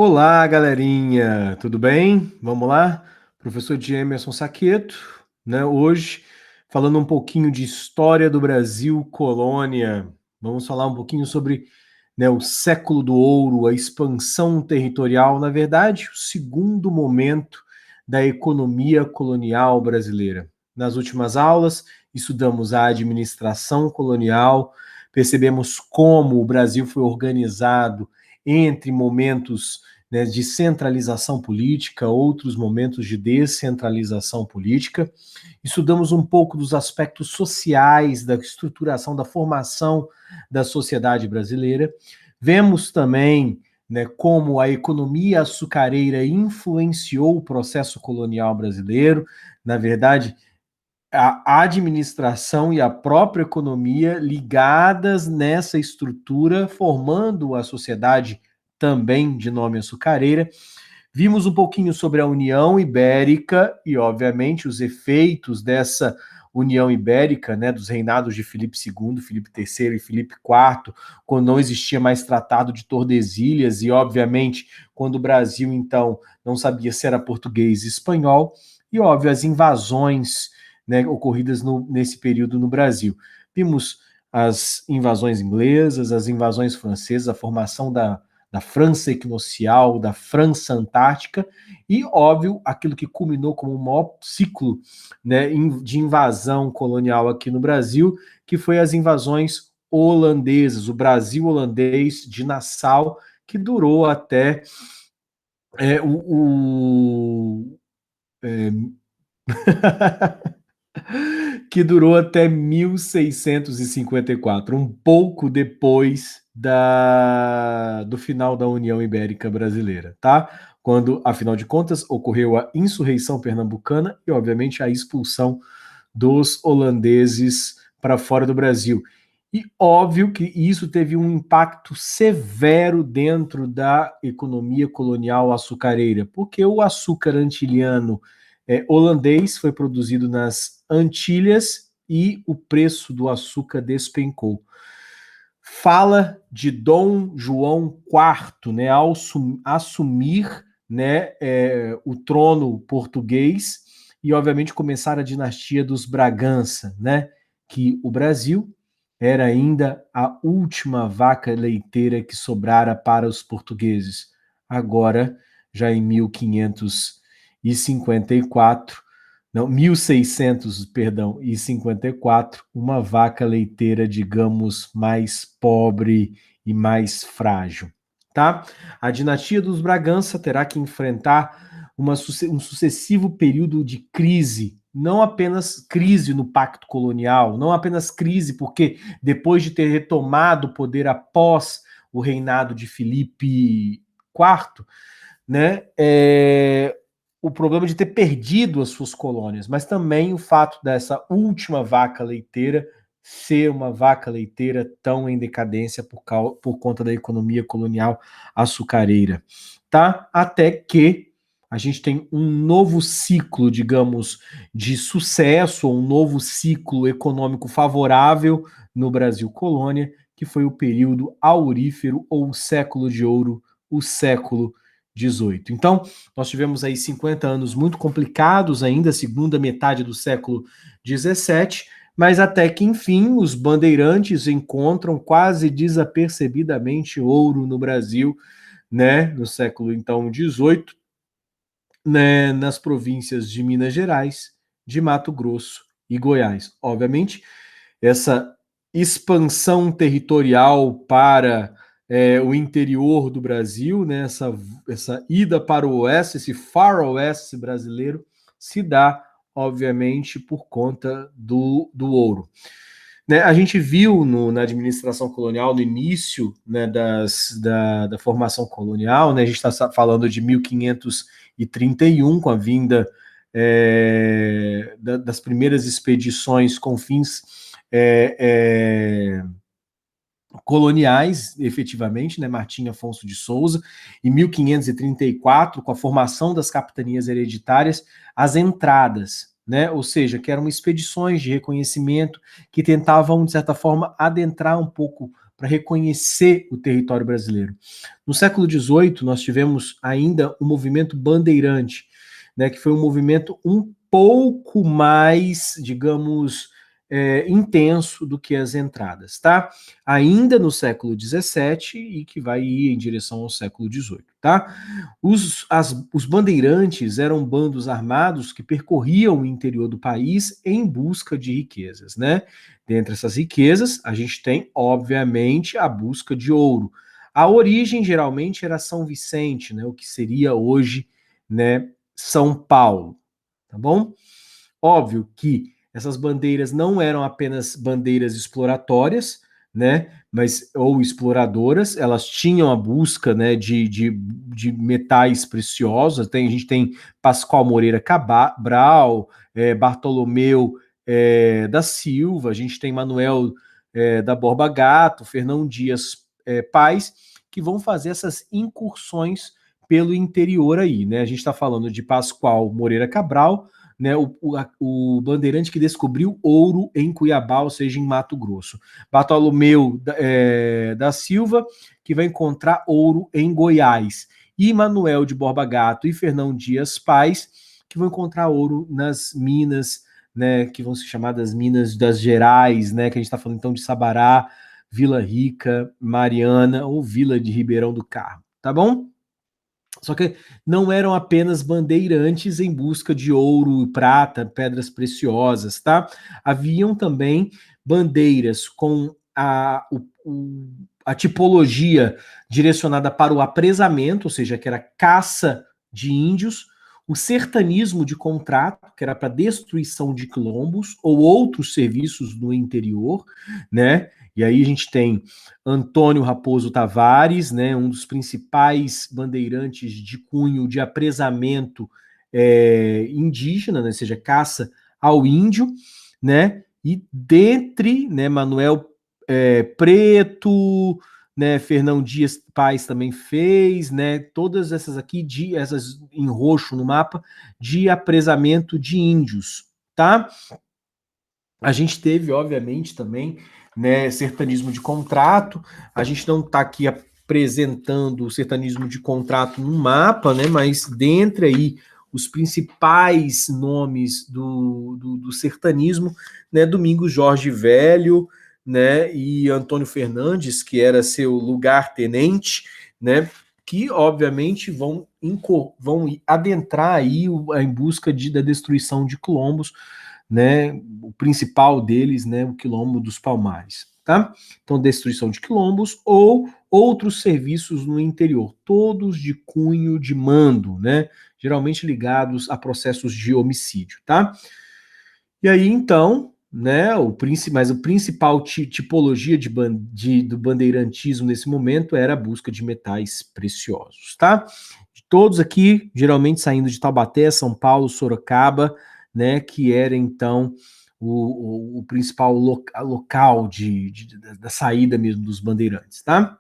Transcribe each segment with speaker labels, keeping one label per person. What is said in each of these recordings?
Speaker 1: Olá, galerinha, tudo bem? Vamos lá? Professor Emerson Saqueto, né? Hoje falando um pouquinho de história do Brasil colônia. Vamos falar um pouquinho sobre, né, o século do ouro, a expansão territorial, na verdade, o segundo momento da economia colonial brasileira. Nas últimas aulas, estudamos a administração colonial, percebemos como o Brasil foi organizado entre momentos, né, de centralização política, outros momentos de descentralização política. Estudamos um pouco dos aspectos sociais, da estruturação, da formação da sociedade brasileira. Vemos também, né, como a economia açucareira influenciou o processo colonial brasileiro. Na verdade, a administração e a própria economia ligadas nessa estrutura, formando a sociedade também de nome açucareira. Vimos um pouquinho sobre a União Ibérica e, obviamente, os efeitos dessa União Ibérica, né, dos reinados de Filipe II, Filipe III e Filipe IV, quando não existia mais Tratado de Tordesilhas e, obviamente, quando o Brasil, então, não sabia se era português e espanhol, e, óbvio, as invasões, né, ocorridas nesse período no Brasil. Vimos as invasões inglesas, as invasões francesas, a formação da França equinocial, da França antártica, e, óbvio, aquilo que culminou como o maior ciclo, né, de invasão colonial aqui no Brasil, que foi as invasões holandesas, o Brasil holandês de Nassau, que durou até é, é, que durou até 1654, um pouco depois do final da União Ibérica Brasileira, tá? Quando, afinal de contas, ocorreu a insurreição pernambucana e, obviamente, a expulsão dos holandeses para fora do Brasil. E óbvio que isso teve um impacto severo dentro da economia colonial açucareira, porque o açúcar antiliano holandês foi produzido nas Antilhas e o preço do açúcar despencou. Fala de Dom João IV, né, ao assumir, né, o trono português e, obviamente, começar a dinastia dos Bragança, né, que o Brasil era ainda a última vaca leiteira que sobrara para os portugueses. Agora, já em 1554, não, 1600, perdão, e 54, uma vaca leiteira, digamos, mais pobre e mais frágil, tá? A dinastia dos Bragança terá que enfrentar um sucessivo período de crise, não apenas crise no pacto colonial, não apenas crise porque depois de ter retomado o poder após o reinado de Filipe IV, né, o problema de ter perdido as suas colônias, mas também o fato dessa última vaca leiteira ser uma vaca leiteira tão em decadência por conta da economia colonial açucareira, tá? Até que a gente tem um novo ciclo, digamos, de sucesso, um novo ciclo econômico favorável no Brasil colônia, que foi o período aurífero ou o século de ouro, o século XVIII. Então, nós tivemos aí 50 anos muito complicados ainda, segunda metade do século XVII, mas até que, enfim, os bandeirantes encontram quase desapercebidamente ouro no Brasil, né, no século, então, XVIII, né, nas províncias de Minas Gerais, de Mato Grosso e Goiás. Obviamente, essa expansão territorial para o interior do Brasil, né, essa ida para o oeste, esse far oeste brasileiro, se dá, obviamente, por conta do ouro. Né, a gente viu na administração colonial, no início, né, da formação colonial, né, a gente está falando de 1531, com a vinda das primeiras expedições com fins coloniais, efetivamente, né, Martim Afonso de Souza, em 1534, com a formação das capitanias hereditárias, as entradas, né? Ou seja, que eram expedições de reconhecimento que tentavam, de certa forma, adentrar um pouco para reconhecer o território brasileiro. No século XVIII, nós tivemos ainda o movimento bandeirante, né, que foi um movimento um pouco mais, digamos, intenso do que as entradas, tá? Ainda no século XVII e que vai ir em direção ao século XVIII, tá? Os bandeirantes eram bandos armados que percorriam o interior do país em busca de riquezas, né? Dentre essas riquezas, a gente tem, obviamente, a busca de ouro. A origem, geralmente, era São Vicente, né? O que seria hoje, né, São Paulo, tá bom? Óbvio que essas bandeiras não eram apenas bandeiras exploratórias, né, mas ou exploradoras, elas tinham a busca, né, de metais preciosos. A gente tem Pascoal Moreira Cabral, Bartolomeu da Silva, a gente tem Manuel da Borba Gato, Fernão Dias Paz, que vão fazer essas incursões pelo interior aí, né? A gente está falando de Pascoal Moreira Cabral, né, o bandeirante que descobriu ouro em Cuiabá, ou seja, em Mato Grosso. Bartolomeu da Silva, que vai encontrar ouro em Goiás. E Manuel de Borba Gato e Fernão Dias Paz, que vão encontrar ouro nas minas, né, que vão ser chamadas Minas das Gerais, né, que a gente está falando então de Sabará, Vila Rica, Mariana ou Vila de Ribeirão do Carmo, tá bom? Só que não eram apenas bandeirantes em busca de ouro, prata, pedras preciosas, tá? Haviam também bandeiras com a tipologia direcionada para o apresamento, ou seja, que era caça de índios, o sertanismo de contrato, que era para destruição de quilombos ou outros serviços no interior, né? E aí a gente tem Antônio Raposo Tavares, né, um dos principais bandeirantes de cunho de apresamento indígena, né, ou seja, caça ao índio, né, e dentre, né, Manuel Preto, né, Fernão Dias Paz também fez, né, todas essas aqui, essas em roxo no mapa, de apresamento de índios, tá? A gente teve, obviamente, também, né, sertanismo de contrato. A gente não está aqui apresentando o sertanismo de contrato no mapa, né, mas dentre aí os principais nomes do sertanismo, né, Domingos Jorge Velho, né, e Antônio Fernandes, que era seu lugar-tenente, né, que obviamente vão adentrar aí em busca da destruição de quilombos, né, o principal deles, né, o Quilombo dos Palmares, tá? Então, destruição de quilombos ou outros serviços no interior, todos de cunho de mando, né, geralmente ligados a processos de homicídio, tá? E aí, então, né, mas o principal tipologia do bandeirantismo nesse momento era a busca de metais preciosos, tá? Todos aqui, geralmente saindo de Taubaté, São Paulo, Sorocaba, né, que era então o principal local da saída mesmo dos bandeirantes, tá?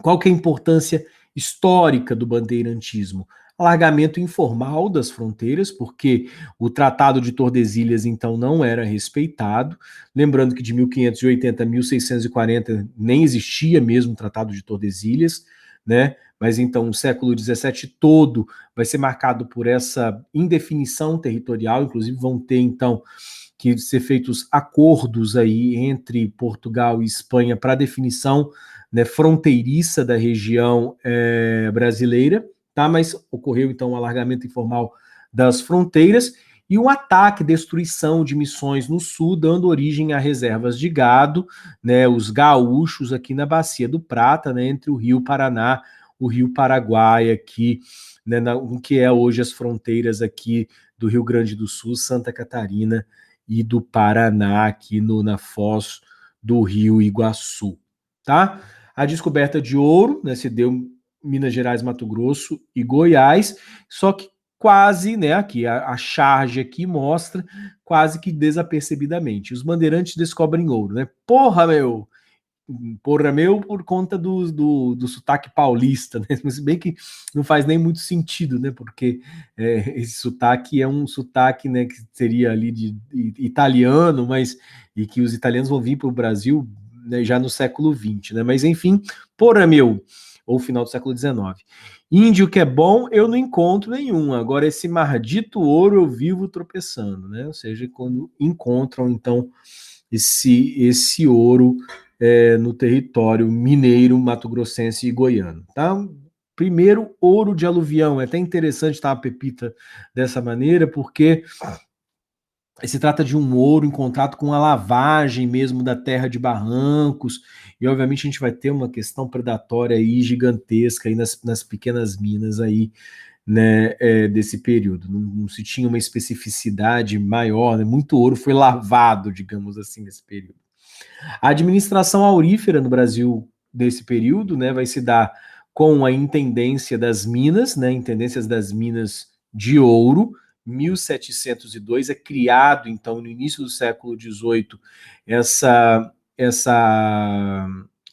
Speaker 1: Qual que é a importância histórica do bandeirantismo? Alargamento informal das fronteiras, porque o Tratado de Tordesilhas, então, não era respeitado. Lembrando que de 1580 a 1640 nem existia mesmo o Tratado de Tordesilhas, né? Mas então o século XVII todo vai ser marcado por essa indefinição territorial, inclusive vão ter, então, que ser feitos acordos aí entre Portugal e Espanha para definição, né, fronteiriça da região brasileira, tá? Mas ocorreu então um alargamento informal das fronteiras e um ataque, destruição de missões no sul, dando origem a reservas de gado, né, os gaúchos aqui na Bacia do Prata, né, entre o Rio Paraná, o Rio Paraguai aqui, né, o que é hoje as fronteiras aqui do Rio Grande do Sul, Santa Catarina e do Paraná, aqui na foz do Rio Iguaçu, tá? A descoberta de ouro, né, se deu em Minas Gerais, Mato Grosso e Goiás, só que quase, né, aqui a charge aqui mostra quase que desapercebidamente. Os bandeirantes descobrem ouro, né? Porra, meu! porra meu, por conta do sotaque paulista, né? Se bem que não faz nem muito sentido, né? Porque esse sotaque é um sotaque, né, que seria ali de italiano, mas e que os italianos vão vir para o Brasil, né, já no século XX, né? Mas enfim, porra meu, ou final do século XIX. Índio que é bom, eu não encontro nenhum. Agora, esse maldito ouro eu vivo tropeçando, né? Ou seja, quando encontram, então, esse ouro no território mineiro, mato-grossense e goiano, tá? Primeiro, ouro de aluvião. É até interessante estar a pepita dessa maneira, porque se trata de um ouro encontrado com a lavagem mesmo da terra de barrancos, e obviamente a gente vai ter uma questão predatória aí gigantesca aí nas pequenas minas aí, né, desse período. Não se tinha uma especificidade maior, né? Muito ouro foi lavado, digamos assim, nesse período. A administração aurífera no Brasil desse período, né, vai se dar com a Intendência das Minas, né, Intendências das Minas de Ouro. 1702 é criado, então, no início do século XVIII, essa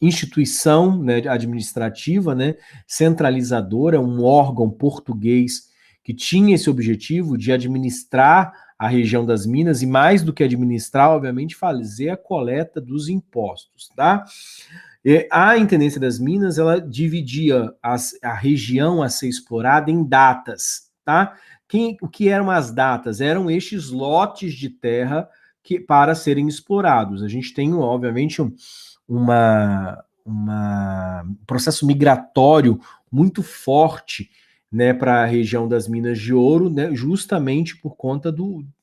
Speaker 1: instituição, né, administrativa, né, centralizadora, um órgão português que tinha esse objetivo de administrar a região das Minas e, mais do que administrar, obviamente, fazer a coleta dos impostos, tá? A Intendência das Minas, ela dividia a região a ser explorada em datas, tá? O que eram as datas? Eram estes lotes de terra para serem explorados. A gente tem, obviamente, um processo migratório muito forte, né, para a região das Minas de Ouro, né, justamente por conta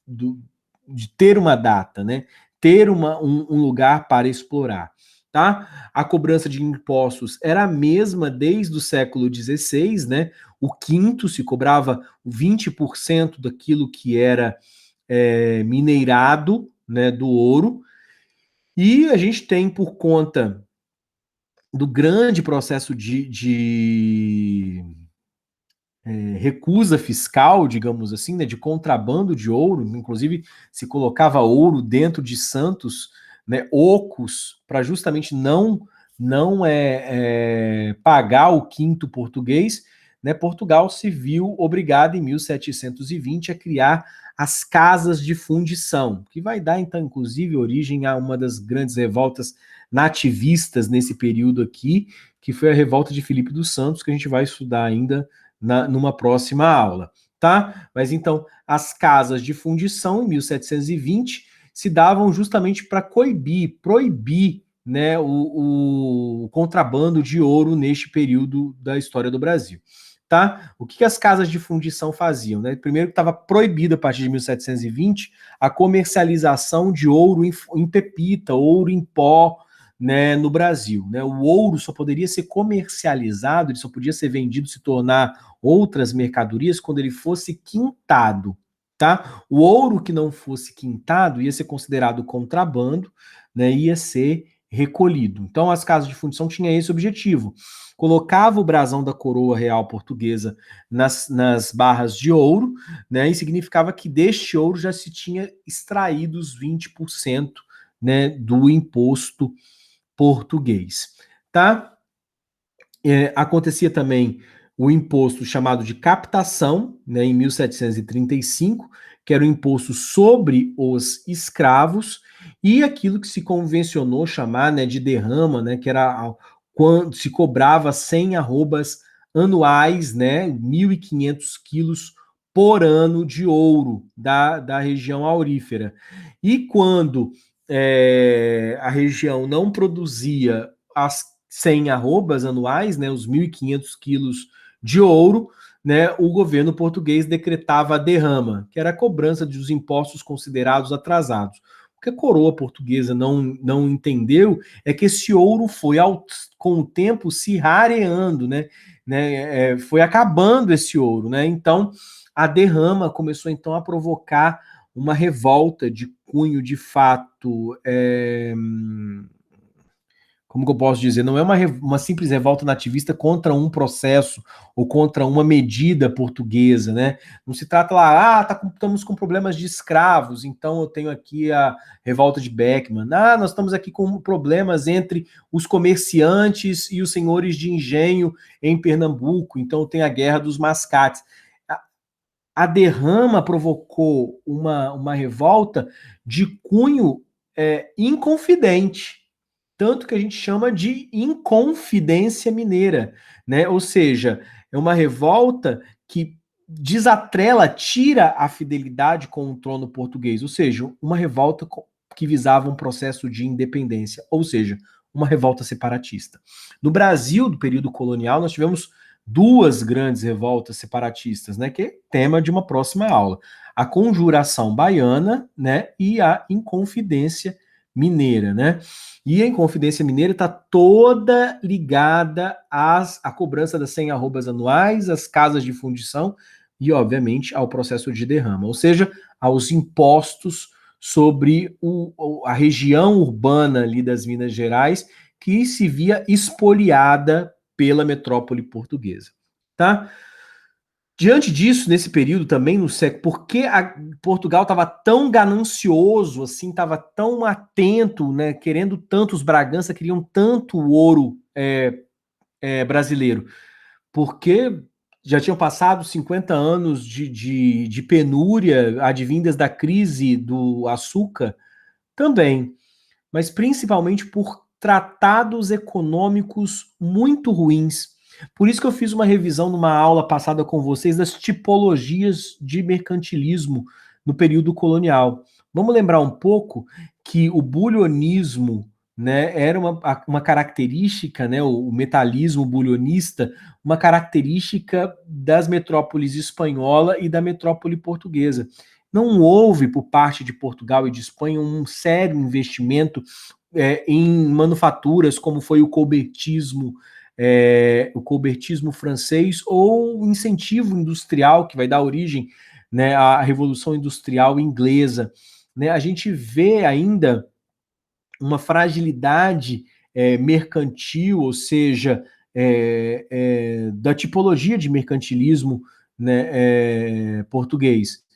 Speaker 1: de ter uma data, né, ter um lugar para explorar. Tá? A cobrança de impostos era a mesma desde o século XVI, né? O quinto se cobrava 20% daquilo que era mineirado, né, do ouro, e a gente tem, por conta do grande processo de recusa fiscal, digamos assim, né, de contrabando de ouro, inclusive se colocava ouro dentro de santos, né, ocos, para justamente não pagar o quinto português, né, Portugal se viu obrigado em 1720 a criar as casas de fundição, que vai dar então inclusive origem a uma das grandes revoltas nativistas nesse período aqui, que foi a revolta de Filipe dos Santos, que a gente vai estudar ainda numa próxima aula, tá? Mas então, as casas de fundição, em 1720, se davam justamente para proibir, né, o contrabando de ouro neste período da história do Brasil. Tá? O que as casas de fundição faziam? Né? Primeiro que estava proibido a partir de 1720 a comercialização de ouro em pepita, ouro em pó, né, no Brasil. Né? O ouro só poderia ser comercializado, ele só podia ser vendido, se tornar outras mercadorias quando ele fosse quintado. Tá? O ouro que não fosse quintado ia ser considerado contrabando, né, ia ser recolhido. Então as casas de fundição tinham esse objetivo. Colocava o brasão da coroa real portuguesa nas barras de ouro, né, e significava que deste ouro já se tinha extraído os 20%, né, do imposto português. Tá? Acontecia também o imposto chamado de captação, né, em 1735, que era o imposto sobre os escravos, e aquilo que se convencionou chamar, né, de derrama, né, que era quando se cobrava 100 arrobas anuais, né, 1.500 quilos por ano de ouro da região aurífera. E quando a região não produzia as 100 arrobas anuais, né, os 1.500 quilos de ouro, né, o governo português decretava a derrama, que era a cobrança dos impostos considerados atrasados. O que a coroa portuguesa não entendeu é que esse ouro foi, com o tempo, se rareando, foi acabando esse ouro. Né? Então, a derrama começou, então, a provocar uma revolta de cunho, de fato, como que eu posso dizer, não é uma simples revolta nativista contra um processo ou contra uma medida portuguesa, né? Não se trata lá, estamos com problemas de escravos, então eu tenho aqui a revolta de Beckman. Nós estamos aqui com problemas entre os comerciantes e os senhores de engenho em Pernambuco, então tem a guerra dos mascates. A derrama provocou uma revolta de cunho inconfidente, tanto que a gente chama de Inconfidência Mineira, né? Ou seja, é uma revolta que desatrela, tira a fidelidade com o trono português, ou seja, uma revolta que visava um processo de independência, ou seja, uma revolta separatista. No Brasil, do período colonial, nós tivemos duas grandes revoltas separatistas, né, que é tema de uma próxima aula. A Conjuração Baiana, né, e a Inconfidência Mineira, né? E a Inconfidência Mineira está toda ligada à cobrança das 100 arrobas anuais, às casas de fundição e, obviamente, ao processo de derrama, ou seja, aos impostos sobre a região urbana ali das Minas Gerais, que se via espoliada pela metrópole portuguesa, tá? Diante disso, nesse período também, no século, por que Portugal estava tão ganancioso, assim, estava tão atento, né, querendo tanto, os Bragança queriam tanto o ouro brasileiro? Porque já tinham passado 50 anos de penúria, advindas da crise do açúcar, também, mas principalmente por tratados econômicos muito ruins. Por isso que eu fiz uma revisão numa aula passada com vocês das tipologias de mercantilismo no período colonial. Vamos lembrar um pouco que o bulionismo, né, era uma característica, né, o metalismo bulionista, uma característica das metrópoles espanhola e da metrópole portuguesa. Não houve, por parte de Portugal e de Espanha, um sério investimento em manufaturas, como foi o colbertismo francês, ou o incentivo industrial, que vai dar origem, né, à Revolução Industrial Inglesa. Né? A gente vê ainda uma fragilidade mercantil, ou seja, da tipologia de mercantilismo, né, português.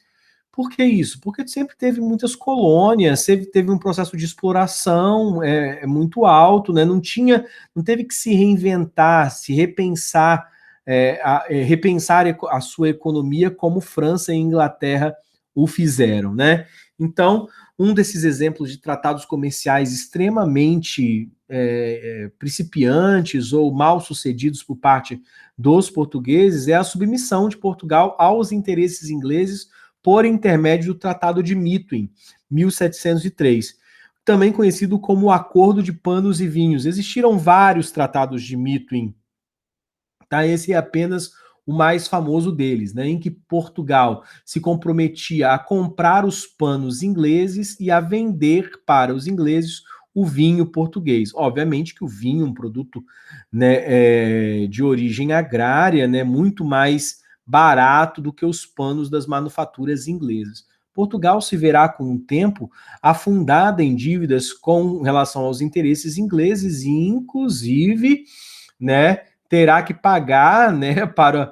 Speaker 1: Por que isso? Porque sempre teve muitas colônias, sempre teve um processo de exploração muito alto, né? Não teve que se reinventar, se repensar, repensar a sua economia como França e Inglaterra o fizeram, né? Então, um desses exemplos de tratados comerciais extremamente principiantes ou mal sucedidos por parte dos portugueses é a submissão de Portugal aos interesses ingleses por intermédio do Tratado de Mituin, 1703, também conhecido como o Acordo de Panos e Vinhos. Existiram vários tratados de Mituin, tá? Esse é apenas o mais famoso deles, né, em que Portugal se comprometia a comprar os panos ingleses e a vender para os ingleses o vinho português. Obviamente que o vinho, um produto, né, de origem agrária, né, muito mais barato do que os panos das manufaturas inglesas. Portugal se verá com o tempo afundada em dívidas com relação aos interesses ingleses e, inclusive, né, terá que pagar, né, para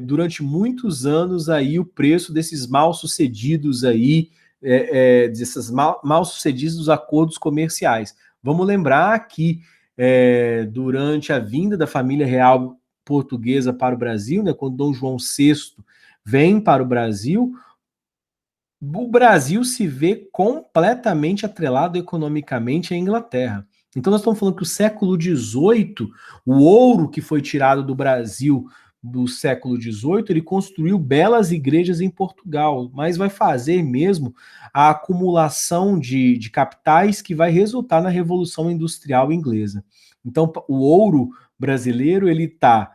Speaker 1: durante muitos anos aí o preço desses mal sucedidos aí, desses mal sucedidos acordos comerciais. Vamos lembrar que durante a vinda da família real portuguesa para o Brasil, né, quando Dom João VI vem para o Brasil se vê completamente atrelado economicamente à Inglaterra. Então nós estamos falando que o século XVIII, o ouro que foi tirado do Brasil do século XVIII, ele construiu belas igrejas em Portugal, mas vai fazer mesmo a acumulação de capitais que vai resultar na Revolução Industrial Inglesa. Então o ouro brasileiro ele está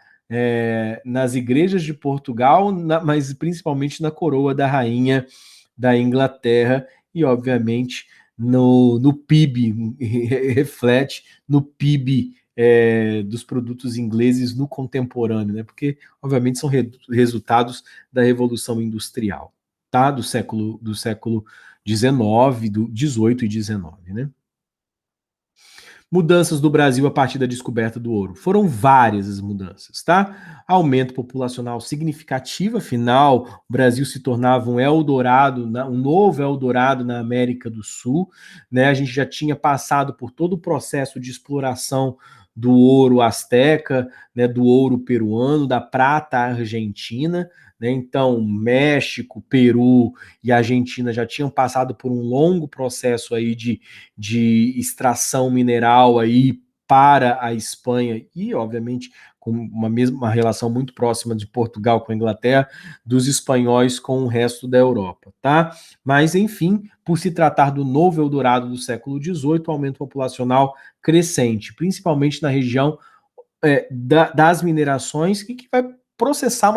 Speaker 1: nas igrejas de Portugal, mas principalmente na coroa da rainha da Inglaterra e, obviamente, no PIB, reflete no PIB dos produtos ingleses no contemporâneo, né? Porque, obviamente, são resultados da Revolução Industrial, tá? Do século XIX, do 18 e 19, né? Mudanças do Brasil a partir da descoberta do ouro. Foram várias as mudanças, tá? Aumento populacional significativo, afinal, o Brasil se tornava um Eldorado, um novo Eldorado na América do Sul, né? A gente já tinha passado por todo o processo de exploração do ouro asteca, né, do ouro peruano, da prata argentina, né? Então, México, Peru e Argentina já tinham passado por um longo processo aí de extração mineral aí para a Espanha e, obviamente, com uma relação muito próxima de Portugal com a Inglaterra, dos espanhóis com o resto da Europa, tá? Mas, enfim, por se tratar do novo Eldorado do século XVIII, aumento populacional crescente, principalmente na região das minerações, que vai processar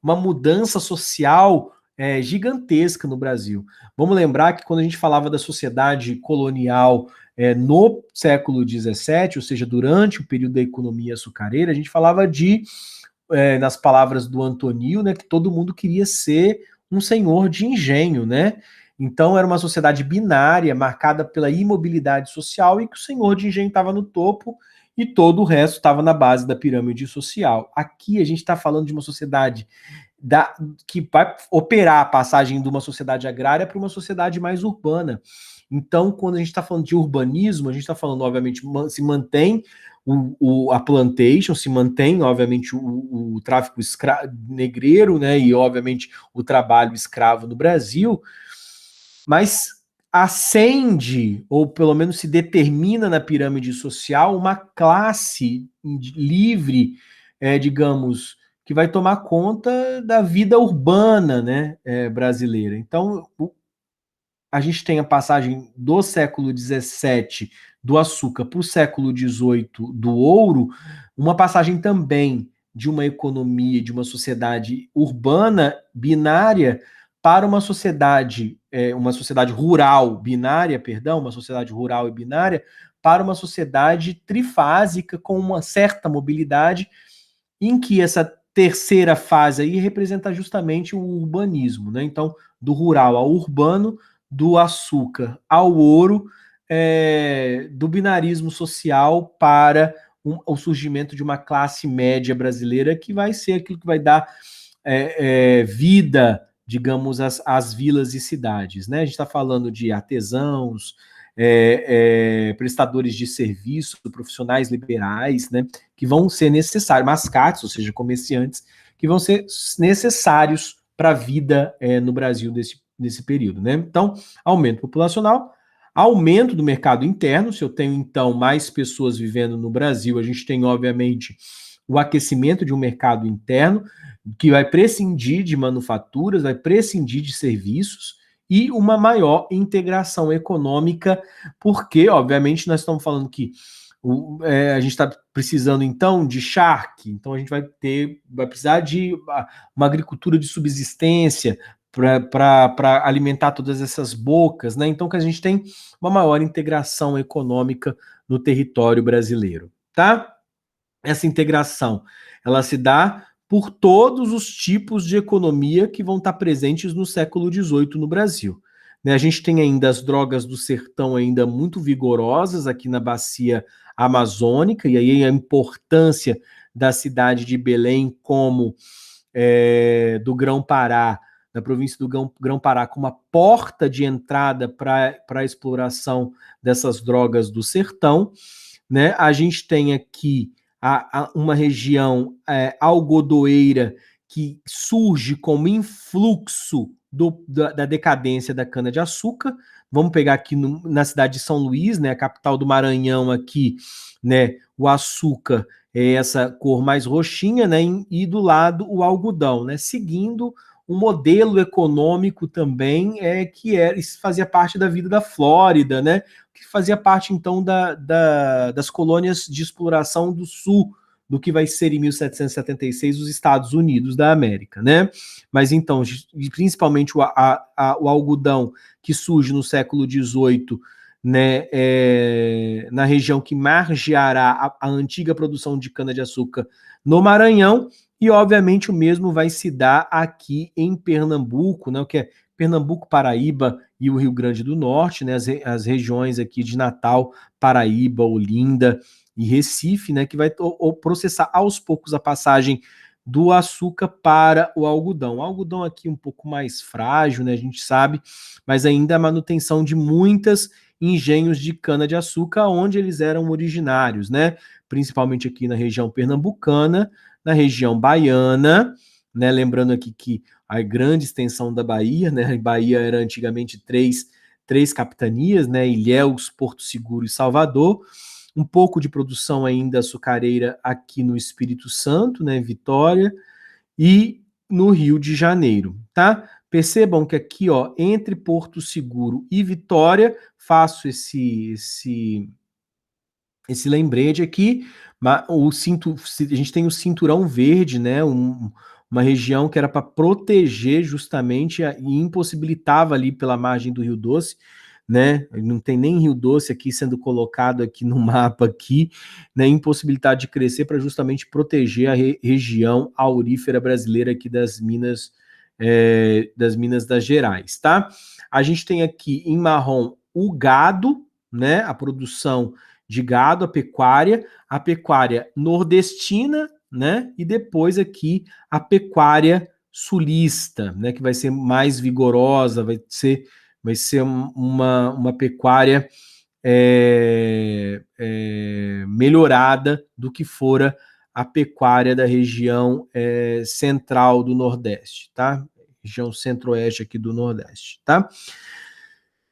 Speaker 1: uma mudança social gigantesca no Brasil. Vamos lembrar que quando a gente falava da sociedade colonial no século XVII, ou seja, durante o período da economia açucareira, a gente falava nas palavras do Antonio, né, que todo mundo queria ser um senhor de engenho, né? Então era uma sociedade binária, marcada pela imobilidade social, e que o senhor de engenho estava no topo e todo o resto estava na base da pirâmide social. Aqui a gente está falando de uma sociedade que vai operar a passagem de uma sociedade agrária para uma sociedade mais urbana. Então, quando a gente está falando de urbanismo, a gente está falando, obviamente, se mantém a plantation, se mantém, obviamente, o tráfico negreiro, né, e, obviamente, o trabalho escravo no Brasil, mas ascende, ou pelo menos se determina na pirâmide social, uma classe livre, digamos, que vai tomar conta da vida urbana, né, brasileira. Então, a gente tem a passagem do século XVII do açúcar para o século XVIII do ouro, uma passagem também de uma economia, de uma sociedade urbana binária para uma sociedade rural binária, perdão, uma sociedade rural e binária, para uma sociedade trifásica com uma certa mobilidade, em que essa terceira fase aí representa justamente o urbanismo, né? Então, do rural ao urbano, do açúcar ao ouro, do binarismo social para o surgimento de uma classe média brasileira que vai ser aquilo que vai dar vida, digamos, às vilas e cidades, né? A gente está falando de artesãos, prestadores de serviço, profissionais liberais, né? Que vão ser necessários, mascates, ou seja, comerciantes, que vão ser necessários para a vida no Brasil nesse período, né? Então, aumento populacional, aumento do mercado interno. Se eu tenho, então, mais pessoas vivendo no Brasil, a gente tem, obviamente, o aquecimento de um mercado interno, que vai prescindir de manufaturas, vai prescindir de serviços, e uma maior integração econômica, porque, obviamente, nós estamos falando que a gente está precisando, então, de charque, então a gente vai precisar de uma agricultura de subsistência para alimentar todas essas bocas, né? Então, que a gente tem uma maior integração econômica no território brasileiro, tá? Essa integração, ela se dá por todos os tipos de economia que vão estar presentes no século XVIII no Brasil. Né, a gente tem ainda as drogas do sertão ainda muito vigorosas aqui na bacia amazônica, e aí a importância da cidade de Belém como do Grão-Pará, da província do Grão-Pará, como uma porta de entrada para a exploração dessas drogas do sertão. Né? A gente tem aqui uma região algodoeira que surge como influxo da decadência da cana-de-açúcar. Vamos pegar aqui na cidade de São Luís, né, a capital do Maranhão aqui, né, o açúcar é essa cor mais roxinha, né, e do lado o algodão, né, seguindo um modelo econômico também que fazia parte da vida da Flórida, né, que fazia parte, então, das colônias de exploração do sul, do que vai ser em 1776 os Estados Unidos da América, né? Mas, então, principalmente o algodão que surge no século XVIII, né, na região que margeará a antiga produção de cana-de-açúcar no Maranhão, e, obviamente, o mesmo vai se dar aqui em Pernambuco, né, o que é Pernambuco, Paraíba e o Rio Grande do Norte, né, as regiões aqui de Natal, Paraíba, Olinda e Recife, né, que vai processar aos poucos a passagem do açúcar para o algodão. O algodão aqui um pouco mais frágil, né, a gente sabe, mas ainda a manutenção de muitas engenhos de cana-de-açúcar onde eles eram originários, né, principalmente aqui na região pernambucana, na região baiana, né, lembrando aqui que a grande extensão da Bahia, né, a Bahia era antigamente três capitanias, né, Ilhéus, Porto Seguro e Salvador, um pouco de produção ainda açucareira aqui no Espírito Santo, né, Vitória, e no Rio de Janeiro, tá? Percebam que aqui, ó, entre Porto Seguro e Vitória, faço esse lembrete aqui, a gente tem o cinturão verde, né? Uma região que era para proteger justamente e impossibilitava ali pela margem do Rio Doce, né? Não tem nem Rio Doce aqui sendo colocado aqui no mapa aqui, né? Impossibilidade de crescer para justamente proteger a região aurífera brasileira aqui das Minas das Gerais, tá? A gente tem aqui em marrom o gado, né? A produção de gado, a pecuária nordestina, né? E depois aqui a pecuária sulista, né? Que vai ser mais vigorosa, vai ser uma pecuária melhorada do que fora a pecuária da região central do Nordeste, tá? Região centro-oeste aqui do Nordeste, tá?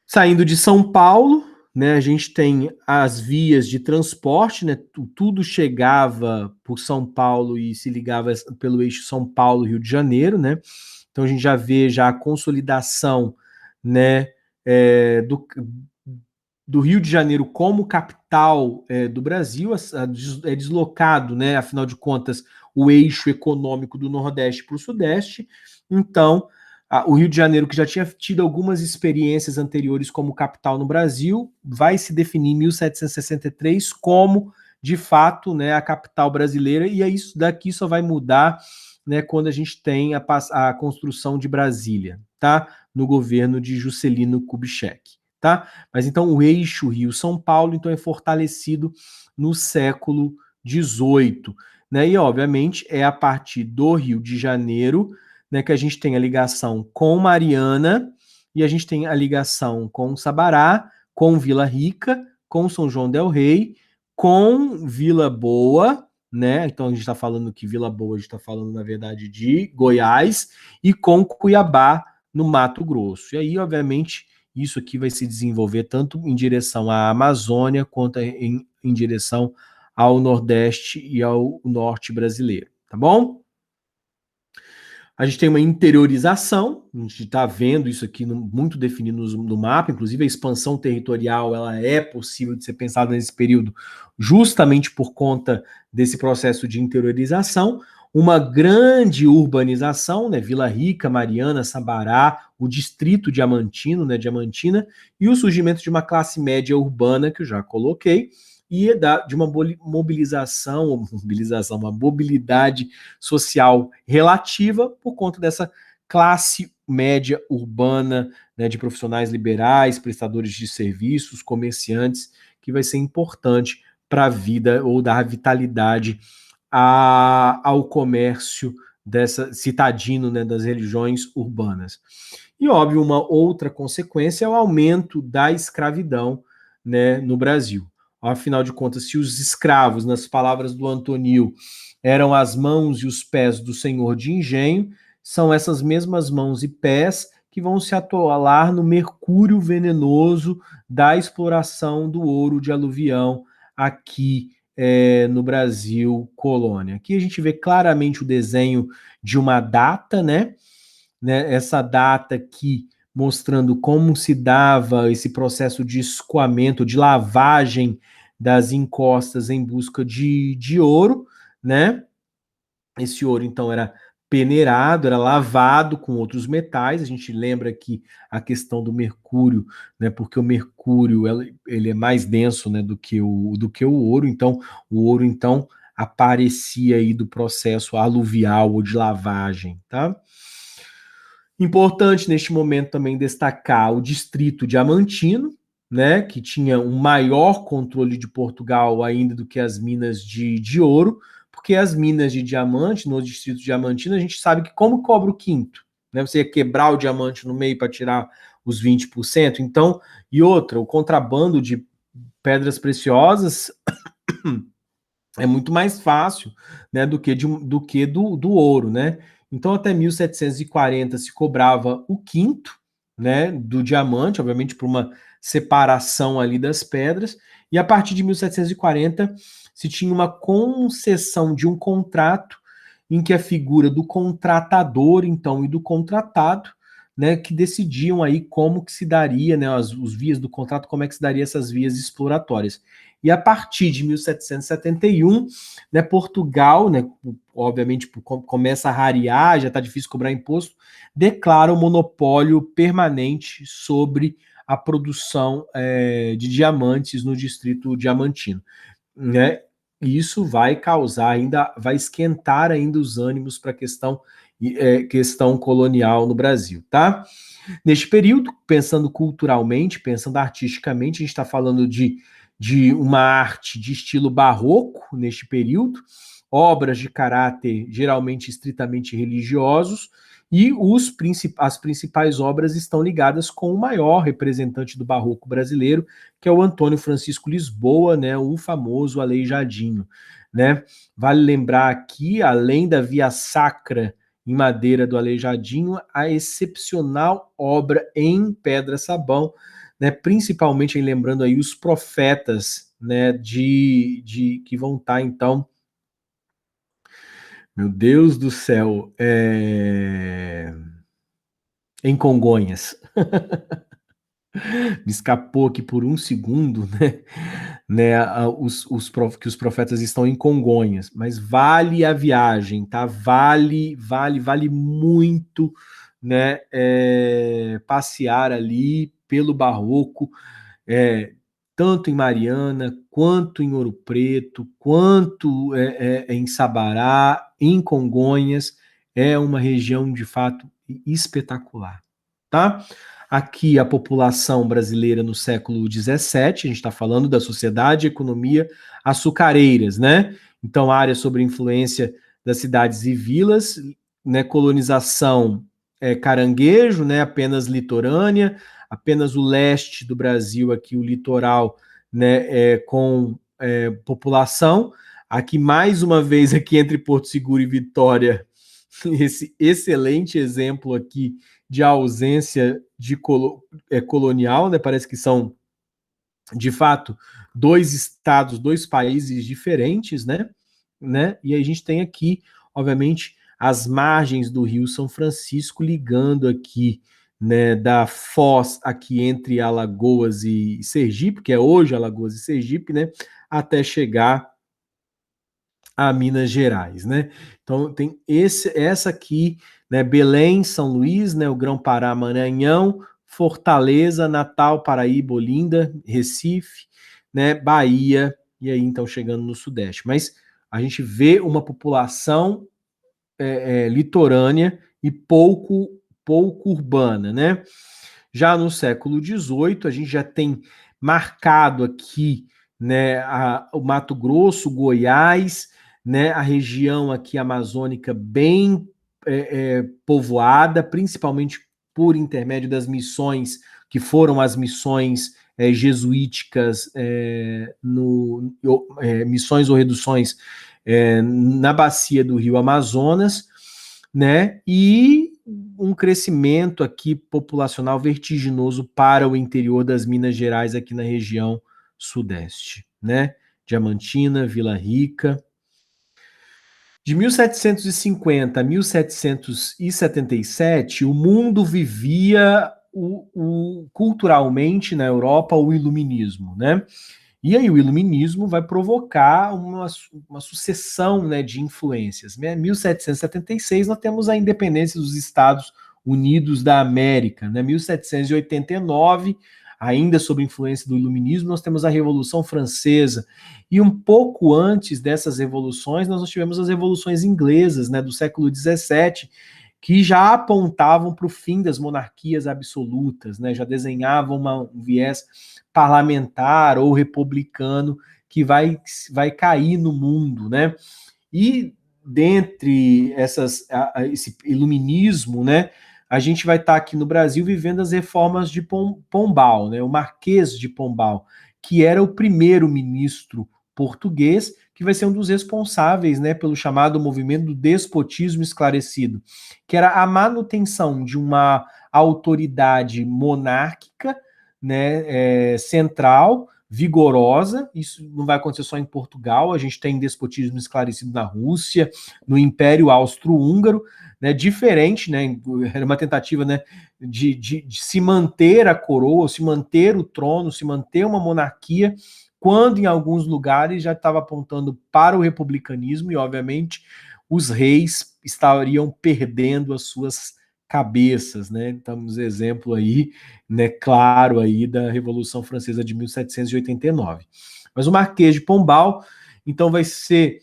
Speaker 1: Saindo de São Paulo, né, a gente tem as vias de transporte, né, tudo chegava por São Paulo e se ligava pelo eixo São Paulo-Rio de Janeiro, né, então a gente já vê já a consolidação, né, do Rio de Janeiro como capital do Brasil, é deslocado, né, afinal de contas, o eixo econômico do Nordeste para o Sudeste, então o Rio de Janeiro, que já tinha tido algumas experiências anteriores como capital no Brasil, vai se definir em 1763 como, de fato, né, a capital brasileira, e isso daqui só vai mudar, né, quando a gente tem a construção de Brasília, tá? No governo de Juscelino Kubitschek, tá? Mas então o eixo Rio-São Paulo então é fortalecido no século XVIII, né? E obviamente é a partir do Rio de Janeiro, né, que a gente tem a ligação com Mariana e a gente tem a ligação com Sabará, com Vila Rica, com São João del Rei, com Vila Boa, né? Então a gente está falando que Vila Boa, a gente está falando, na verdade, de Goiás, e com Cuiabá, no Mato Grosso. E aí, obviamente, isso aqui vai se desenvolver tanto em direção à Amazônia quanto em direção ao Nordeste e ao Norte brasileiro, tá bom? A gente tem uma interiorização, a gente está vendo isso aqui muito definido no mapa, inclusive a expansão territorial ela é possível de ser pensada nesse período justamente por conta desse processo de interiorização, uma grande urbanização, né, Vila Rica, Mariana, Sabará, o distrito diamantino, né, Diamantina, e o surgimento de uma classe média urbana, que eu já coloquei, e de uma uma mobilidade social relativa por conta dessa classe média urbana, né, de profissionais liberais, prestadores de serviços, comerciantes, que vai ser importante para a vida ou dar vitalidade ao comércio citadino, né, das religiões urbanas. E, óbvio, uma outra consequência é o aumento da escravidão, né, no Brasil. Afinal de contas, se os escravos, nas palavras do Antonil, eram as mãos e os pés do senhor de engenho, são essas mesmas mãos e pés que vão se atolar no mercúrio venenoso da exploração do ouro de aluvião aqui no Brasil colônia. Aqui a gente vê claramente o desenho de uma data, né? Essa data aqui mostrando como se dava esse processo de escoamento, de lavagem das encostas em busca de ouro, né? Esse ouro, então, era peneirado, era lavado com outros metais. A gente lembra que a questão do mercúrio, né? Porque o mercúrio ele é mais denso, né, do que o ouro. Então, o ouro, então, aparecia aí do processo aluvial ou de lavagem, tá? Importante neste momento também destacar o distrito diamantino, né, que tinha um maior controle de Portugal ainda do que as minas de ouro, porque as minas de diamante, no distrito diamantino, a gente sabe que como cobra o quinto, né, você ia quebrar o diamante no meio para tirar os 20%, então, e outra, o contrabando de pedras preciosas é muito mais fácil, né, do ouro, né? Então até 1740 se cobrava o quinto, né, do diamante, obviamente por uma separação ali das pedras, e a partir de 1740 se tinha uma concessão de um contrato em que a figura do contratador, então, e do contratado, né, que decidiam aí como que se daria, né, os vias do contrato, como é que se daria essas vias exploratórias. E a partir de 1771, né, Portugal, né, obviamente começa a rarear, já está difícil cobrar imposto, declara o monopólio permanente sobre a produção de diamantes no distrito diamantino, né? E isso vai causar ainda, vai esquentar ainda os ânimos para a questão colonial no Brasil, tá? Neste período, pensando culturalmente, pensando artisticamente, a gente está falando de uma arte de estilo barroco neste período, obras de caráter geralmente estritamente religiosos, e as principais obras estão ligadas com o maior representante do barroco brasileiro, que é o Antônio Francisco Lisboa, né, o famoso Aleijadinho, né? Vale lembrar aqui, além da via sacra em madeira do Aleijadinho, a excepcional obra em pedra-sabão, né, principalmente lembrando aí os profetas, né, que vão estar, então, meu Deus do céu, em Congonhas. Me escapou aqui por um segundo, né, que os profetas estão em Congonhas, mas vale a viagem, tá? Vale muito, né, passear ali pelo Barroco, é, tanto em Mariana, quanto em Ouro Preto, quanto em Sabará, em Congonhas, é uma região de fato espetacular, tá? Aqui a população brasileira no século XVII, a gente está falando da sociedade e economia açucareiras, né? Então, área sobre influência das cidades e vilas, né? Colonização caranguejo, né? Apenas litorânea, apenas o leste do Brasil, aqui o litoral, né? Com população. Aqui, mais uma vez, aqui entre Porto Seguro e Vitória, esse excelente exemplo aqui de ausência de colonial, né? Parece que são, de fato, dois estados, dois países diferentes, né? E a gente tem aqui, obviamente, as margens do Rio São Francisco ligando aqui, né, da foz aqui entre Alagoas e Sergipe, que é hoje Alagoas e Sergipe, né, até chegar a Minas Gerais, né? Então tem essa aqui, né? Belém, São Luís, né? O Grão-Pará, Maranhão, Fortaleza, Natal, Paraíba, Olinda, Recife, né? Bahia e aí então chegando no Sudeste. Mas a gente vê uma população litorânea e pouco urbana, né? Já no século XVIII, a gente já tem marcado aqui, né, o Mato Grosso, Goiás, né, a região aqui amazônica bem povoada, principalmente por intermédio das missões, que foram as missões jesuíticas, missões ou reduções na bacia do Rio Amazonas, né, e um crescimento aqui populacional vertiginoso para o interior das Minas Gerais, aqui na região sudeste, né? Diamantina, Vila Rica. De 1750 a 1777, o mundo vivia culturalmente na Europa o iluminismo, né? E aí o iluminismo vai provocar uma sucessão, né, de influências. Em 1776 nós temos a independência dos Estados Unidos da América. Né? 1789, ainda sob influência do iluminismo, nós temos a Revolução Francesa. E um pouco antes dessas revoluções, nós tivemos as revoluções inglesas, né, do século XVII, que já apontavam para o fim das monarquias absolutas, né? Já desenhavam um viés parlamentar ou republicano que vai cair no mundo, né? E dentre esse iluminismo, né, a gente vai estar aqui no Brasil vivendo as reformas de Pombal, né, o Marquês de Pombal, que era o primeiro ministro português, que vai ser um dos responsáveis, né, pelo chamado movimento do despotismo esclarecido, que era a manutenção de uma autoridade monárquica, né, central, vigorosa. Isso não vai acontecer só em Portugal, a gente tem despotismo esclarecido na Rússia, no Império Austro-Húngaro, né, diferente, né, era uma tentativa, né, de se manter a coroa, se manter o trono, se manter uma monarquia, quando em alguns lugares já estava apontando para o republicanismo e, obviamente, os reis estariam perdendo as suas cabeças, né? Estamos exemplo aí, né, claro aí da Revolução Francesa de 1789. Mas o Marquês de Pombal, então, vai ser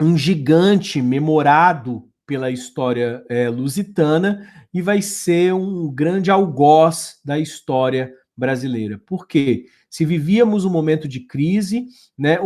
Speaker 1: um gigante memorado pela história lusitana e vai ser um grande algoz da história brasileira. Por quê? Se vivíamos um momento de crise, né,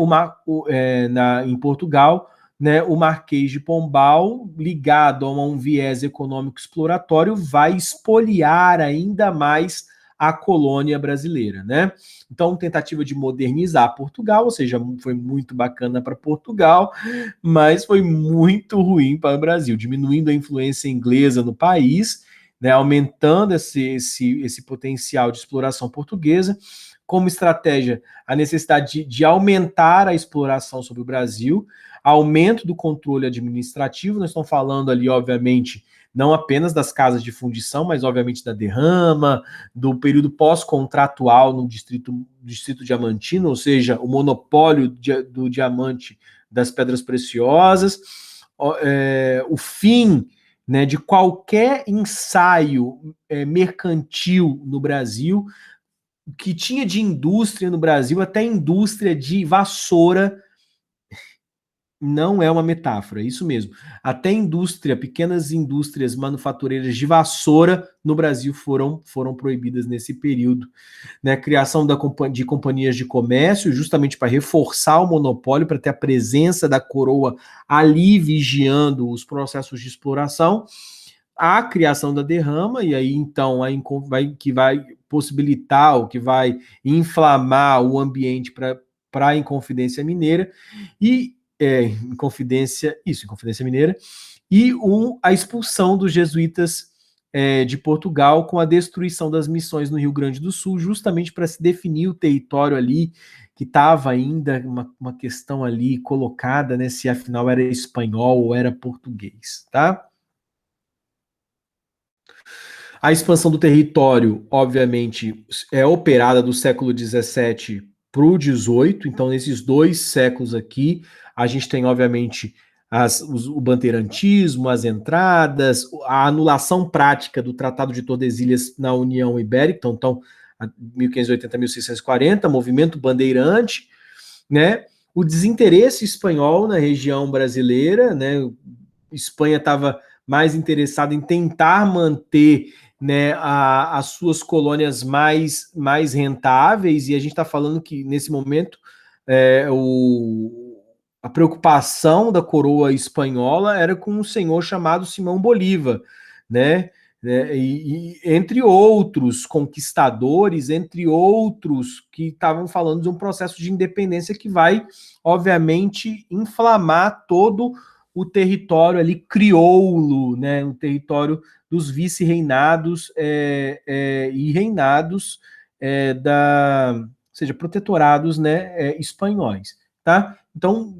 Speaker 1: em Portugal, né, o Marquês de Pombal, ligado a um viés econômico exploratório, vai espoliar ainda mais a colônia brasileira, né? Então, tentativa de modernizar Portugal, ou seja, foi muito bacana para Portugal, mas foi muito ruim para o Brasil, diminuindo a influência inglesa no país, né, aumentando esse potencial de exploração portuguesa. Como estratégia, a necessidade de aumentar a exploração sobre o Brasil, aumento do controle administrativo. Nós estamos falando ali, obviamente, não apenas das casas de fundição, mas obviamente da derrama, do período pós-contratual no distrito diamantino, ou seja, o monopólio do diamante, das pedras preciosas, o fim, né, de qualquer ensaio mercantil no Brasil, que tinha de indústria no Brasil, até indústria de vassoura. Não é uma metáfora, é isso mesmo. Até indústria, pequenas indústrias manufatureiras de vassoura no Brasil foram proibidas nesse período. Né? Criação de companhias de comércio, justamente para reforçar o monopólio, para ter a presença da coroa ali vigiando os processos de exploração. A criação da derrama, e aí então que vai possibilitar, ou que vai inflamar o ambiente para a Inconfidência Mineira, e Inconfidência Mineira, e a expulsão dos jesuítas de Portugal, com a destruição das missões no Rio Grande do Sul, justamente para se definir o território ali, que estava ainda uma questão ali colocada, né, se afinal era espanhol ou era português, tá? A expansão do território, obviamente, é operada do século XVII para o XVIII, então nesses 2 séculos aqui, a gente tem, obviamente, o bandeirantismo, as entradas, a anulação prática do Tratado de Tordesilhas na União Ibérica, então 1580 a 1640, movimento bandeirante, né? O desinteresse espanhol na região brasileira, né? Espanha estava mais interessada em tentar manter, né, as suas colônias mais rentáveis, e a gente está falando que nesse momento a preocupação da coroa espanhola era com um senhor chamado Simão Bolívar, né? E entre outros conquistadores, entre outros que estavam falando de um processo de independência que vai, obviamente, inflamar todo o território ali crioulo, né? O território dos vice-reinados e reinados ou seja, protetorados, né, espanhóis, tá? Então,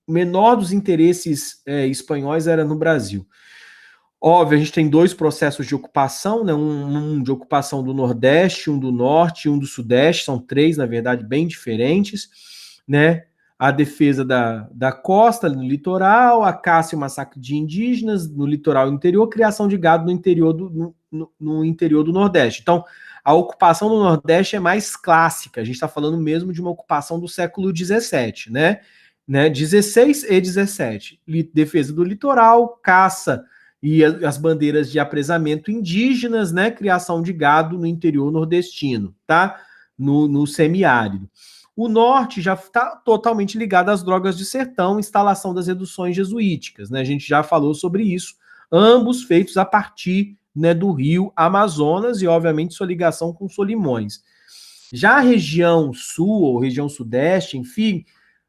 Speaker 1: menor dos interesses espanhóis era no Brasil. Óbvio, a gente tem 2 processos de ocupação, né? Um de ocupação do Nordeste, um do Norte, um do Sudeste, são 3, na verdade, bem diferentes, né? A defesa da costa, no litoral, a caça e o massacre de indígenas no litoral interior, a criação de gado no interior do Nordeste. Então, a ocupação do Nordeste é mais clássica, a gente está falando mesmo de uma ocupação do século XVII, né? 16 e 17. Defesa do litoral, caça e as bandeiras de apresamento indígenas, né, criação de gado no interior nordestino, tá? No semiárido. O norte já está totalmente ligado às drogas de sertão, instalação das reduções jesuíticas, né? A gente já falou sobre isso, ambos feitos a partir, né, do rio Amazonas e, obviamente, sua ligação com Solimões. Já a região sul ou região sudeste, enfim,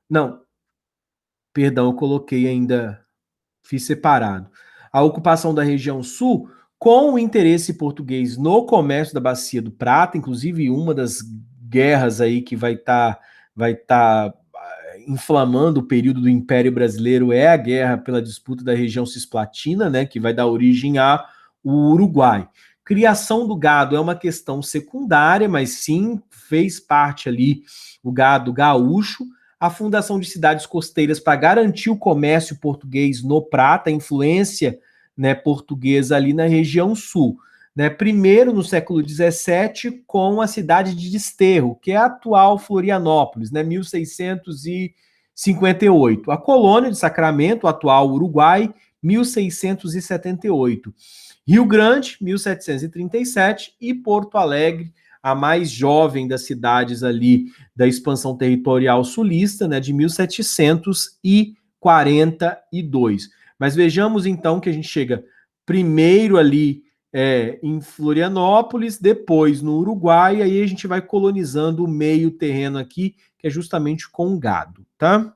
Speaker 1: não, perdão, eu coloquei ainda, fiz separado. A ocupação da região sul, com o interesse português no comércio da Bacia do Prata, inclusive uma das guerras aí que vai tá inflamando o período do Império Brasileiro é a guerra pela disputa da região cisplatina, né, que vai dar origem ao Uruguai. Criação do gado é uma questão secundária, mas sim fez parte ali o gado gaúcho. A fundação de cidades costeiras para garantir o comércio português no Prata, a influência, né, portuguesa ali na região sul. Né, primeiro no século XVII, com a cidade de Desterro, que é a atual Florianópolis, né, 1658. A colônia de Sacramento, o atual Uruguai, 1678. Rio Grande, 1737, e Porto Alegre, a mais jovem das cidades ali da expansão territorial sulista, né, de 1742. Mas vejamos então que a gente chega primeiro ali em Florianópolis, depois no Uruguai, e aí a gente vai colonizando o meio terreno aqui, que é justamente com gado, tá?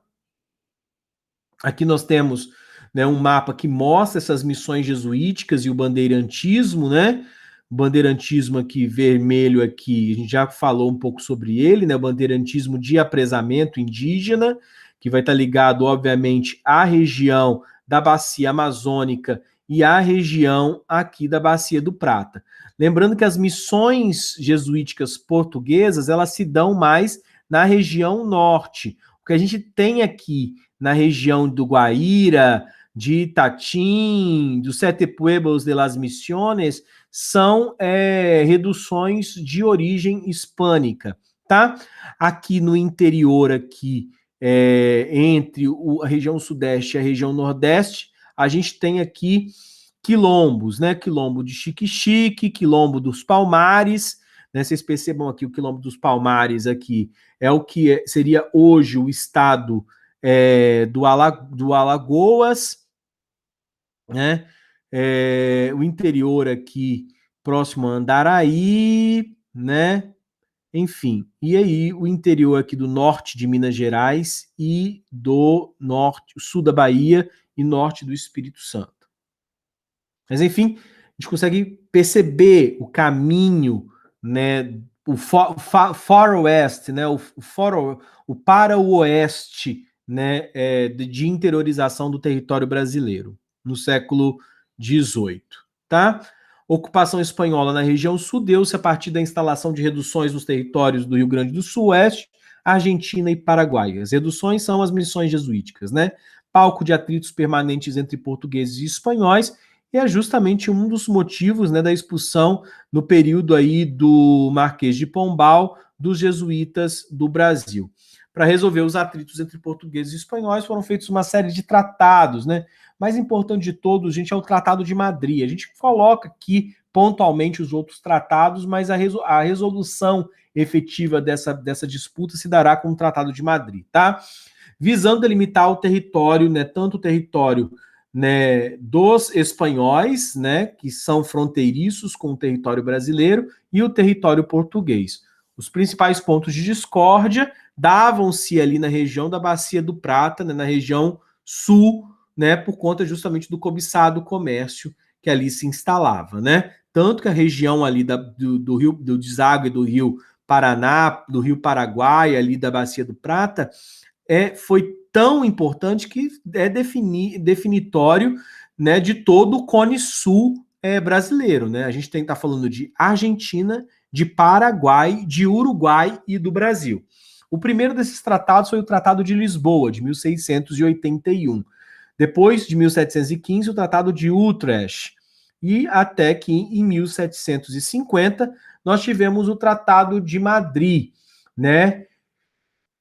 Speaker 1: Aqui nós temos, né, um mapa que mostra essas missões jesuíticas e o bandeirantismo, né? O bandeirantismo aqui vermelho aqui, a gente já falou um pouco sobre ele, né? O bandeirantismo de apresamento indígena, que vai estar ligado, obviamente, à região da bacia amazônica e à região aqui da Bacia do Prata. Lembrando que as missões jesuíticas portuguesas, elas se dão mais na região norte. O que a gente tem aqui na região do Guaíra, de Itatim, dos Sete Pueblos de las Misiones, são reduções de origem hispânica, tá? Aqui no interior, aqui, entre a região sudeste e a região nordeste, a gente tem aqui quilombos, né? Quilombo de Xique-Xique, quilombo dos Palmares, né? Vocês percebam aqui o quilombo dos Palmares aqui é o que seria hoje o estado do Alagoas, né? O interior aqui próximo a Andaraí, né? Enfim, e aí o interior aqui do norte de Minas Gerais e do norte, sul da Bahia e norte do Espírito Santo. Mas enfim, a gente consegue perceber o caminho, né, o far west, né, o para o oeste, né, de interiorização do território brasileiro no século XVIII, tá? Ocupação espanhola na região sul deu-se a partir da instalação de reduções nos territórios do Rio Grande do Sul, Oeste, Argentina e Paraguai. As reduções são as missões jesuíticas, né? Palco de atritos permanentes entre portugueses e espanhóis, e é justamente um dos motivos, né, da expulsão no período aí do Marquês de Pombal dos jesuítas do Brasil. Para resolver os atritos entre portugueses e espanhóis foram feitos uma série de tratados, né? Mais importante de todos, gente, é o Tratado de Madrid. A gente coloca aqui pontualmente os outros tratados, mas a resolução efetiva dessa disputa se dará com o Tratado de Madrid, tá? Visando delimitar o território, né, tanto o território, né, dos espanhóis, né, que são fronteiriços com o território brasileiro, e o território português. Os principais pontos de discórdia davam-se ali na região da Bacia do Prata, né, na região sul, né, por conta justamente do cobiçado comércio que ali se instalava, né? Tanto que a região ali do rio, do deságue do rio Paraná, do rio Paraguai, ali da Bacia do Prata, foi tão importante que é definitório, né, de todo o Cone Sul brasileiro, né? A gente tem que estar falando de Argentina, de Paraguai, de Uruguai e do Brasil. O primeiro desses tratados foi o Tratado de Lisboa, de 1681. Depois, de 1715, o Tratado de Utrecht. E até que em 1750 nós tivemos o Tratado de Madrid, né?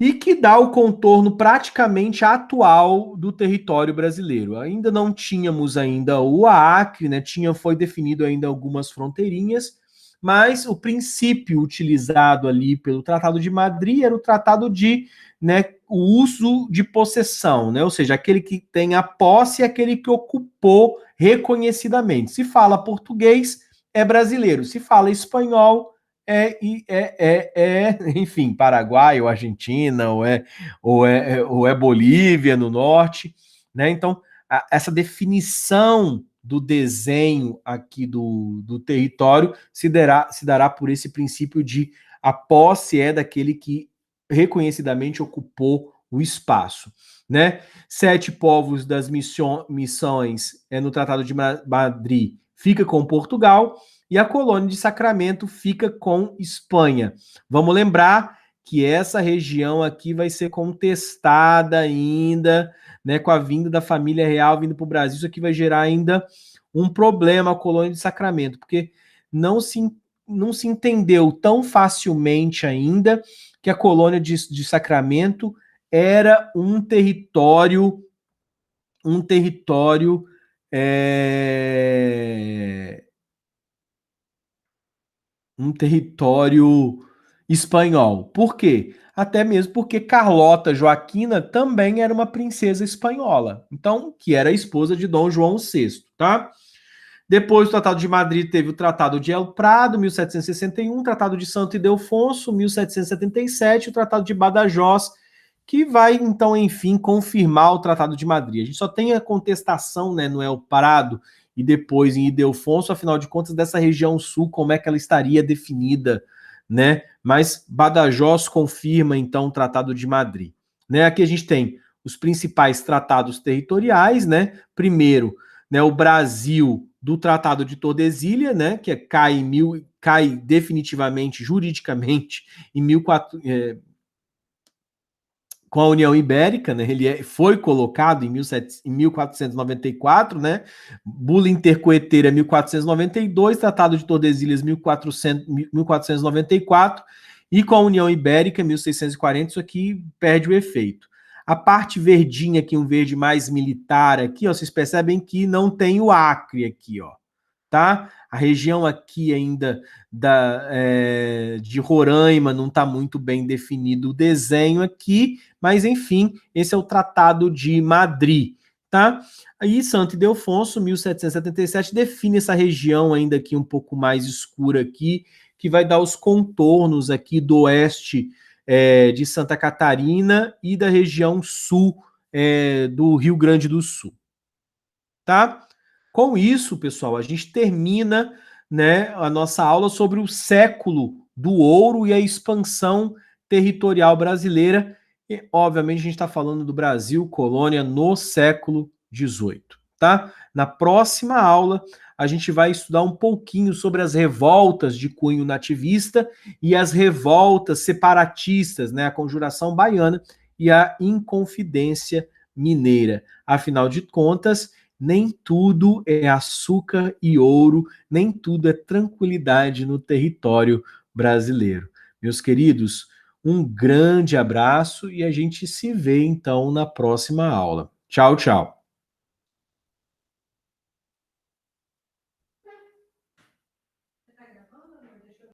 Speaker 1: e que dá o contorno praticamente atual do território brasileiro. Ainda não tínhamos ainda o Acre, né? Foi definido ainda algumas fronteirinhas, mas o princípio utilizado ali pelo Tratado de Madrid era o tratado de, né, o uso de possessão, né? Ou seja, aquele que tem a posse é aquele que ocupou reconhecidamente. Se fala português, é brasileiro. Se fala espanhol, enfim, Paraguai ou Argentina, ou é Bolívia no norte, né? Então, essa definição do desenho aqui do território se dará por esse princípio de a posse é daquele que reconhecidamente ocupou o espaço, né? 7 povos das missões no Tratado de Madrid fica com Portugal, e a colônia de Sacramento fica com Espanha. Vamos lembrar que essa região aqui vai ser contestada ainda, né, com a vinda da família real vindo para o Brasil. Isso aqui vai gerar ainda um problema a colônia de Sacramento, porque não se, não se entendeu tão facilmente ainda que a colônia de Sacramento era um território é, um território espanhol. Por quê? Até mesmo porque Carlota Joaquina também era uma princesa espanhola, então que era a esposa de Dom João VI, tá? Depois do Tratado de Madrid teve o Tratado de El Prado, 1761, o Tratado de Santo Ildefonso, 1777, o Tratado de Badajoz, que vai, então, enfim, confirmar o Tratado de Madrid. A gente só tem a contestação, né, no El Prado e depois em Ildefonso, afinal de contas, dessa região sul, como é que ela estaria definida, né? Mas Badajoz confirma, então, o Tratado de Madrid. Né? Aqui a gente tem os principais tratados territoriais, né? Primeiro, né, o Brasil do Tratado de Tordesilhas, né, que cai definitivamente, juridicamente, em 1400, com a União Ibérica, né? Ele foi colocado em 1494, né? Bula Intercoeteira 1492, Tratado de Tordesilhas 1494, e com a União Ibérica 1640, isso aqui perde o efeito. A parte verdinha aqui, um verde mais militar aqui, ó, vocês percebem que não tem o Acre aqui, ó, tá? A região aqui ainda de Roraima não está muito bem definido o desenho aqui, mas enfim, esse é o Tratado de Madrid, tá? Aí Santo Ildefonso, 1777, define essa região ainda aqui um pouco mais escura aqui, que vai dar os contornos aqui do oeste de Santa Catarina e da região sul do Rio Grande do Sul, tá? Com isso, pessoal, a gente termina, né, a nossa aula sobre o século do ouro e a expansão territorial brasileira. E, obviamente, a gente está falando do Brasil, colônia, no século XVIII. Tá? Na próxima aula, a gente vai estudar um pouquinho sobre as revoltas de cunho nativista e as revoltas separatistas, né, a Conjuração Baiana e a Inconfidência Mineira. Afinal de contas, nem tudo é açúcar e ouro, nem tudo é tranquilidade no território brasileiro. Meus queridos, um grande abraço e a gente se vê então na próxima aula. Tchau, tchau.